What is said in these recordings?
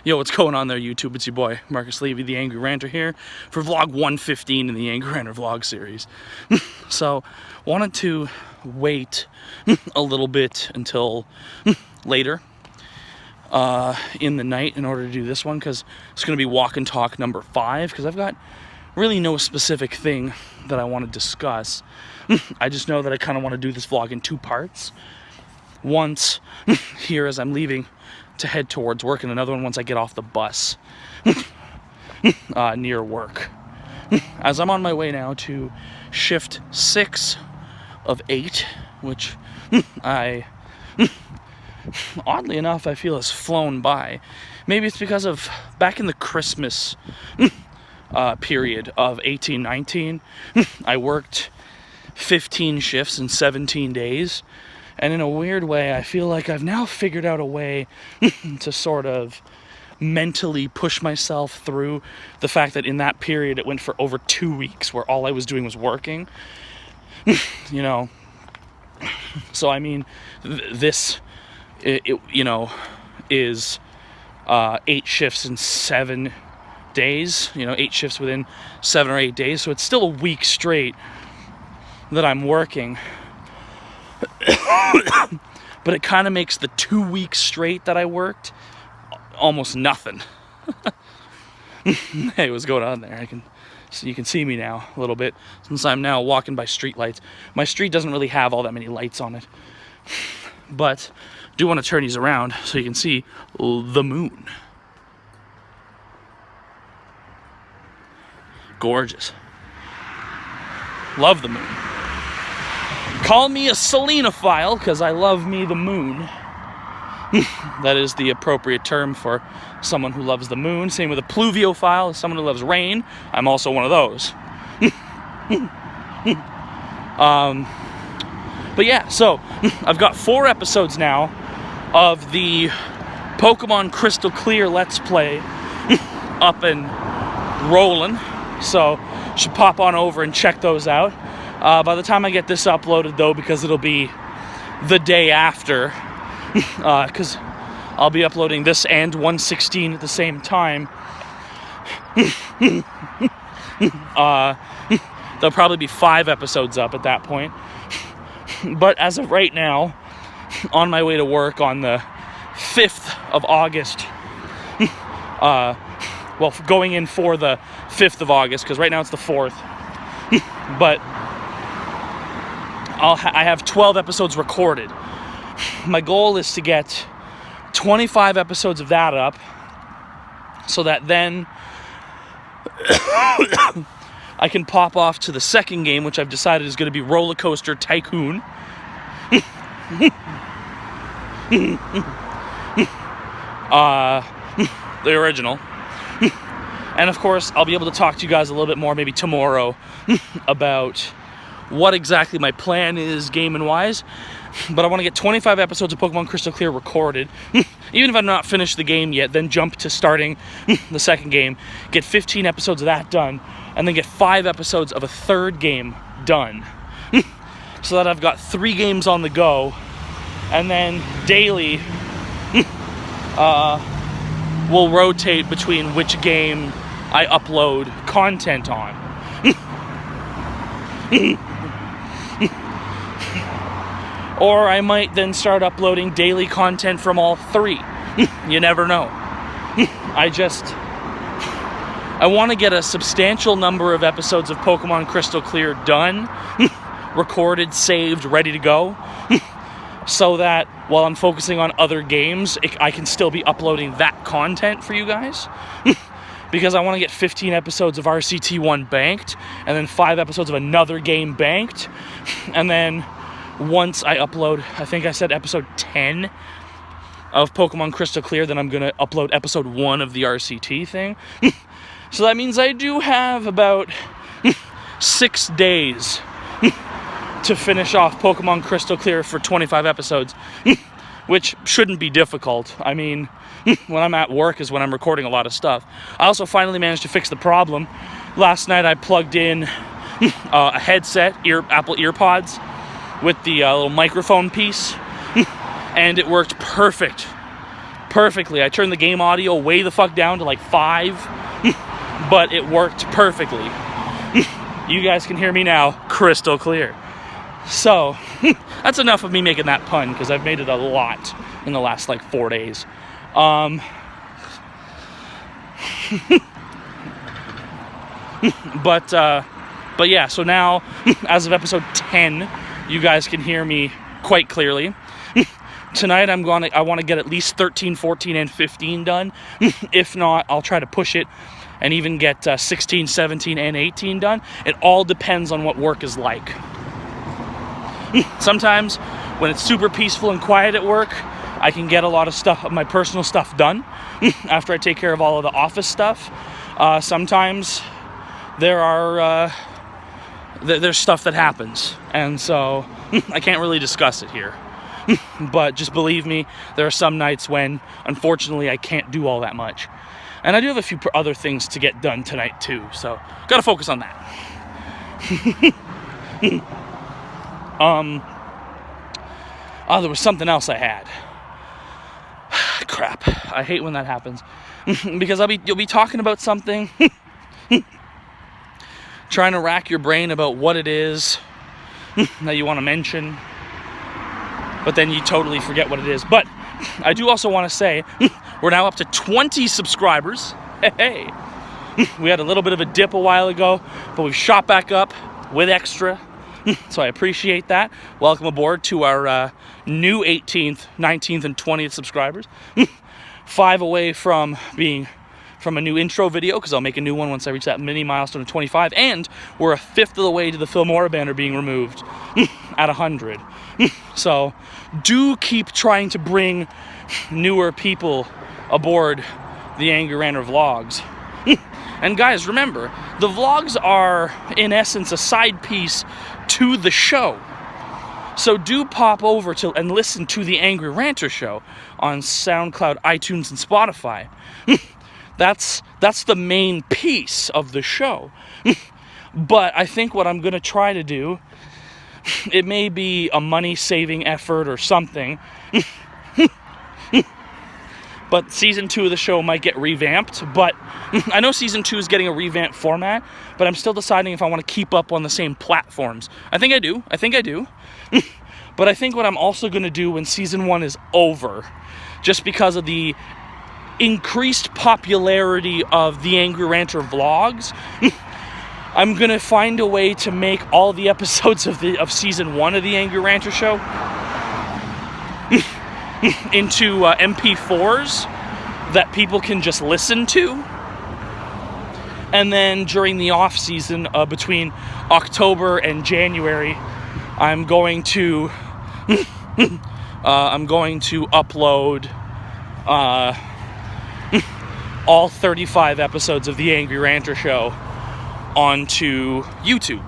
Yo, what's going on there, YouTube? It's your boy, Marcus Levy, the Angry Ranter here for vlog 115 in the Angry Ranter Vlog Series. So, wanted to wait a little bit until later in the night in order to do this one, because it's going to be walk and talk number 5, because I've got really no specific thing that I want to discuss. I just know that I kind of want to do this vlog in 2 parts. Once here as I'm leaving to head towards work, and another one once I get off the bus near work. As I'm on my way now to shift 6 of 8, which I oddly enough I feel has flown by. Maybe it's because of back in the Christmas period of 18-19 I worked 15 shifts in 17 days. And in a weird way, I feel like I've now figured out a way to sort of mentally push myself through the fact that in that period it went for over 2 weeks where all I was doing was working. You know, so I mean, this, you know, is 8 shifts in 7 days, you know, 8 shifts within 7 or 8 days. So it's still a week straight that I'm working. But it kind of makes the 2 weeks straight that I worked almost nothing. Hey, what's going on there? You can see me now a little bit since I'm now walking by street lights. My street doesn't really have all that many lights on it, but I do want to turn these around so you can see the moon. Gorgeous. Love the moon. Call me a selenophile, because I love me the moon. That is the appropriate term for someone who loves the moon. Same with a pluviophile, someone who loves rain. I'm also one of those. But yeah, so I've got 4 episodes now of the Pokemon Crystal Clear Let's Play up and rolling. So should pop on over and check those out. By the time I get this uploaded, though, because it'll be the day after, because I'll be uploading this and 116 at the same time, there'll probably be 5 episodes up at that point. But as of right now, on my way to work on the 5th of August, well, going in for the 5th of August, because right now it's the 4th, but I have 12 episodes recorded. My goal is to get 25 episodes of that up, so that then I can pop off to the second game, which I've decided is going to be Roller Coaster Tycoon. The original. And of course, I'll be able to talk to you guys a little bit more maybe tomorrow about what exactly my plan is gaming-wise. But I want to get 25 episodes of Pokemon Crystal Clear recorded. Even if I'm not finished the game yet, then jump to starting the second game. Get 15 episodes of that done. And then get 5 episodes of a third game done. So that I've got 3 games on the go. And then daily, we'll rotate between which game I upload content on. Or I might then start uploading daily content from all 3. You never know. I want to get a substantial number of episodes of Pokemon Crystal Clear done, recorded, saved, ready to go, so that while I'm focusing on other games, I can still be uploading that content for you guys. Because I want to get 15 episodes of RCT1 banked, and then 5 episodes of another game banked, and then once I upload, I think I said episode 10 of Pokemon Crystal Clear, then I'm going to upload episode 1 of the RCT thing. So that means I do have about 6 days to finish off Pokemon Crystal Clear for 25 episodes, which shouldn't be difficult. I mean, when I'm at work is when I'm recording a lot of stuff. I also finally managed to fix the problem. Last night I plugged in a headset, Apple EarPods, with the little microphone piece, and it worked perfect. perfectly. I turned the game audio way the fuck down to like 5, but it worked perfectly. You guys can hear me now crystal clear. So, that's enough of me making that pun, because I've made it a lot in the last like 4 days. But yeah, so now, as of episode 10, you guys can hear me quite clearly. Tonight I want to get at least 13, 14, and 15 done. If not, I'll try to push it and even get 16, 17, and 18 done. It all depends on what work is like. Sometimes, when it's super peaceful and quiet at work, I can get a lot of stuff, my personal stuff done after I take care of all of the office stuff. Sometimes there's stuff that happens, and so I can't really discuss it here. But just believe me, there are some nights when, unfortunately, I can't do all that much. And I do have a few other things to get done tonight, too, so gotta focus on that. There was something else I had. Crap, I hate when that happens. Because you'll be talking about something, trying to rack your brain about what it is that you want to mention, but then you totally forget what it is. But I do also want to say, we're now up to 20 subscribers. Hey, we had a little bit of a dip a while ago, but we've shot back up with extra, so I appreciate that. Welcome aboard to our new 18th, 19th, and 20th subscribers. 5 away from being from a new intro video, because I'll make a new one once I reach that mini milestone of 25, and we're a 5th of the way to the Filmora banner being removed at 100. So do keep trying to bring newer people aboard the Angry Ranter vlogs. And guys, remember, the vlogs are in essence a side piece to the show. So do pop over and listen to the Angry Ranter Show on SoundCloud, iTunes, and Spotify. That's the main piece of the show. But I think what I'm going to try to do, it may be a money-saving effort or something, but Season 2 of the show might get revamped. But I know Season 2 is getting a revamped format, but I'm still deciding if I want to keep up on the same platforms. I think I do. But I think what I'm also going to do when Season 1 is over, just because of the increased popularity of the Angry Ranter vlogs, I'm going to find a way to make all the episodes of Season 1 of the Angry Ranter Show into MP4s that people can just listen to. And then during the off season, between October and January, I'm going to upload all 35 episodes of the Angry Ranter Show onto YouTube.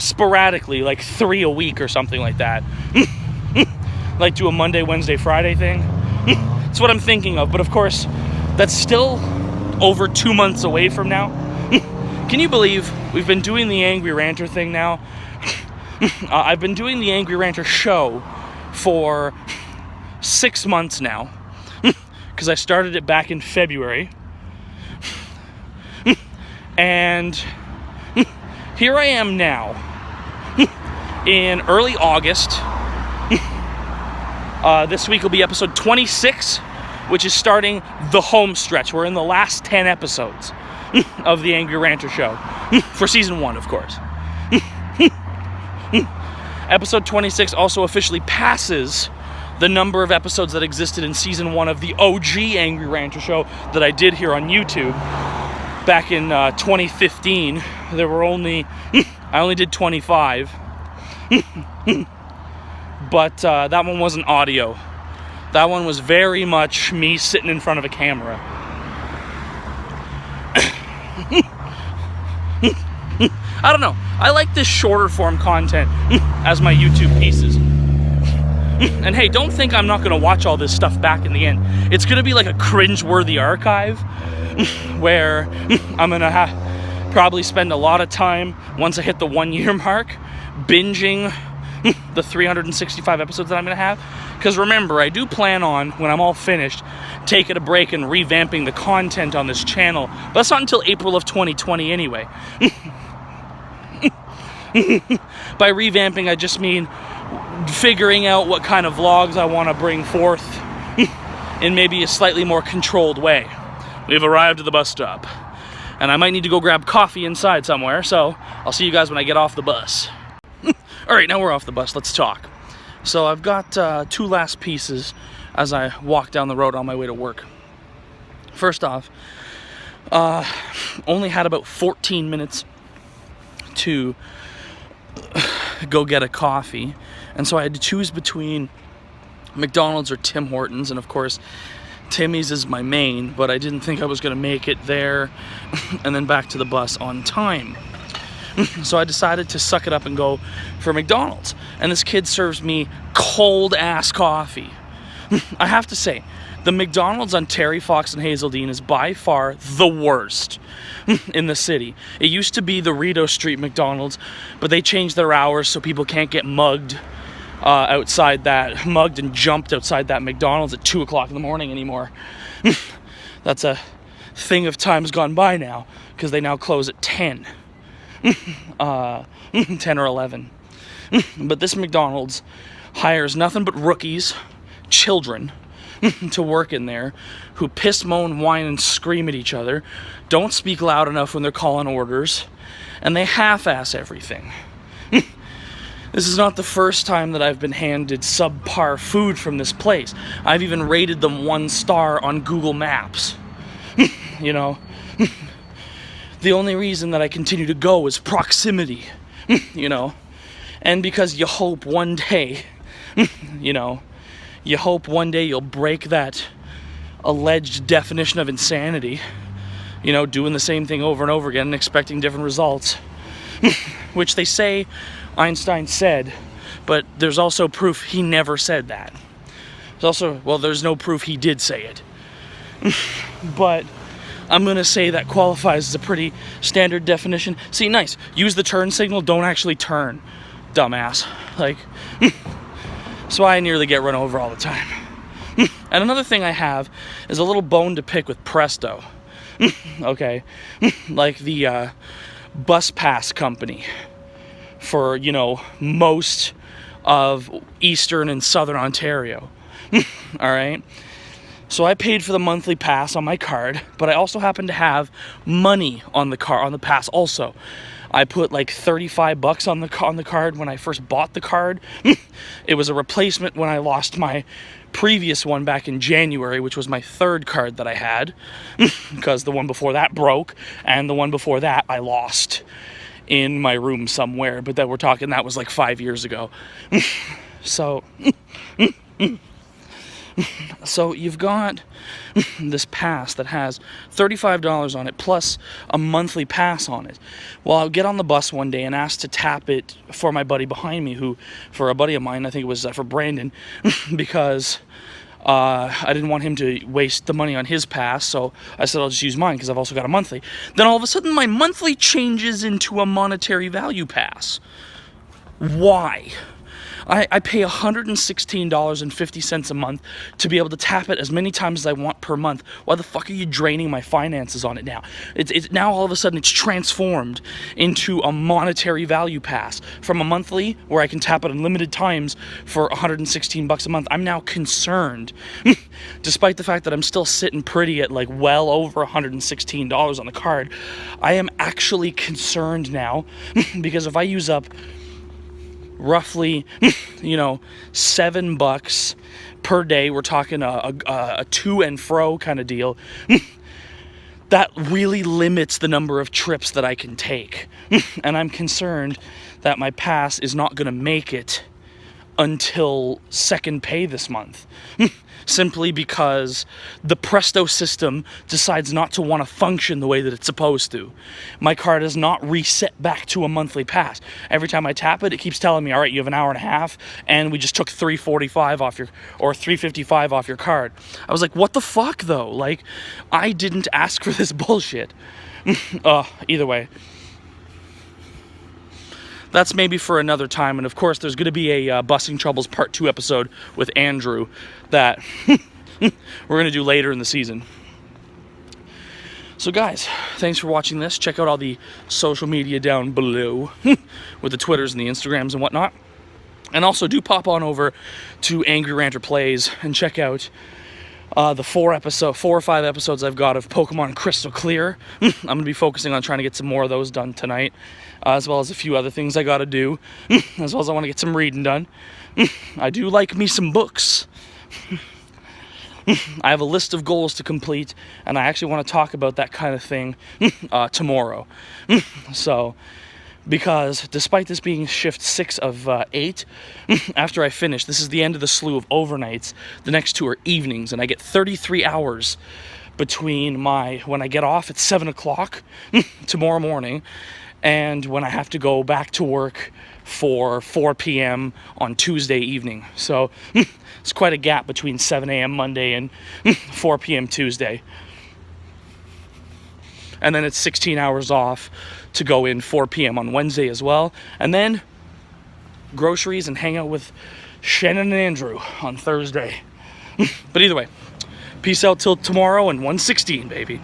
Sporadically, like 3 a week or something like that. Like do a Monday, Wednesday, Friday thing. That's what I'm thinking of, but of course, that's still over 2 months away from now. Can you believe we've been doing the Angry Ranter thing now? I've been doing the Angry Ranter Show for 6 months now, because I started it back in February. And here I am now, in early August. This week will be episode 26, which is starting the home stretch. We're in the last 10 episodes of the Angry Ranter Show, for Season 1, of course. Episode 26 also officially passes the number of episodes that existed in Season 1 of the OG Angry Ranter Show that I did here on YouTube back in 2015. There were I only did 25. But that one wasn't audio. That one was very much me sitting in front of a camera. I don't know. I like this shorter form content as my YouTube pieces. And hey, don't think I'm not going to watch all this stuff back in the end. It's going to be like a cringe-worthy archive where I'm going to probably spend a lot of time, once I hit the 1 year mark, binging the 365 episodes that I'm going to have. Because remember, I do plan on, when I'm all finished, taking a break and revamping the content on this channel. But that's not until April of 2020 anyway. By revamping, I just mean figuring out what kind of vlogs I want to bring forth in maybe a slightly more controlled way. We've arrived at the bus stop, and I might need to go grab coffee inside somewhere, so I'll see you guys when I get off the bus. Alright, now we're off the bus, let's talk. So I've got two last pieces as I walk down the road on my way to work. First off, only had about 14 minutes to go get a coffee, and so I had to choose between McDonald's or Tim Hortons, and of course Timmy's is my main, but I didn't think I was going to make it there and then back to the bus on time. So I decided to suck it up and go for McDonald's, and this kid serves me cold ass coffee. I have to say, the McDonald's on Terry Fox and Hazeldean is by far the worst in the city. It used to be the Rideau Street McDonald's, but they changed their hours so people can't get mugged mugged and jumped outside that McDonald's at 2 o'clock in the morning anymore. That's a thing of times gone by now, because they now close at 10. 10 or 11. But this McDonald's hires nothing but rookies, children, to work in there, who piss, moan, whine, and scream at each other, don't speak loud enough when they're calling orders, and they half-ass everything. This is not the first time that I've been handed subpar food from this place. I've even rated them 1 star on Google Maps. You know? The only reason that I continue to go is proximity. You know? And because you hope one day, you know, you hope one day you'll break that alleged definition of insanity. You know, doing the same thing over and over again and expecting different results. Which they say Einstein said, but there's also proof he never said that. There's also, well, there's no proof he did say it. But I'm going to say that qualifies as a pretty standard definition. See, nice. Use the turn signal, don't actually turn. Dumbass. Like, that's why I nearly get run over all the time. And another thing I have is a little bone to pick with Presto. Okay? Like the bus pass company for, you know, most of eastern and southern Ontario. Alright? So I paid for the monthly pass on my card, but I also happen to have money on the pass also. I put like $35 on the card when I first bought the card. It was a replacement when I lost my previous one back in January, which was my 3rd card that I had, because the one before that broke, and the one before that I lost in my room somewhere, but that that was like 5 years ago. So you've got this pass that has $35 on it plus a monthly pass on it. Well, I'll get on the bus one day and ask to tap it for my buddy behind me, for a buddy of mine, I think it was for Brandon, because I didn't want him to waste the money on his pass, so I said I'll just use mine because I've also got a monthly. Then all of a sudden my monthly changes into a monetary value pass. Why? I pay $116.50 a month to be able to tap it as many times as I want per month. Why the fuck are you draining my finances on it now? It's now all of a sudden it's transformed into a monetary value pass. From a monthly, where I can tap it unlimited times for $116 a month, I'm now concerned, despite the fact that I'm still sitting pretty at like well over $116 on the card, I am actually concerned now, because if I use up roughly, you know, $7 per day, we're talking a to and fro kind of deal, that really limits the number of trips that I can take. And I'm concerned that my pass is not going to make it until second pay this month. Simply because the Presto system decides not to want to function the way that it's supposed to. My card is not reset back to a monthly pass. Every time I tap it, it keeps telling me, all right, you have an hour and a half, and we just took $3.45 off or $3.55 off your card. I was like, what the fuck, though? Like, I didn't ask for this bullshit. Either way. that's maybe for another time. And of course, there's going to be a Busting Troubles Part 2 episode with Andrew that we're going to do later in the season. So guys, thanks for watching this. Check out all the social media down below with the Twitters and the Instagrams and whatnot. And also do pop on over to Angry Ranter Plays and check out the 4 or 5 episodes I've got of Pokemon Crystal Clear. I'm going to be focusing on trying to get some more of those done tonight, as well as a few other things I got to do, as well as I want to get some reading done. I do like me some books. I have a list of goals to complete, and I actually want to talk about that kind of thing tomorrow. So, because despite this being shift 6 of 8, after I finish, this is the end of the slew of overnights. The next 2 are evenings, and I get 33 hours between when I get off at 7 o'clock tomorrow morning and when I have to go back to work for 4 p.m. on Tuesday evening. So it's quite a gap between 7 a.m. Monday and 4 p.m. Tuesday. And then it's 16 hours off to go in 4 p.m. on Wednesday as well. And then groceries and hang out with Shannon and Andrew on Thursday. But either way, peace out till tomorrow and 116, baby.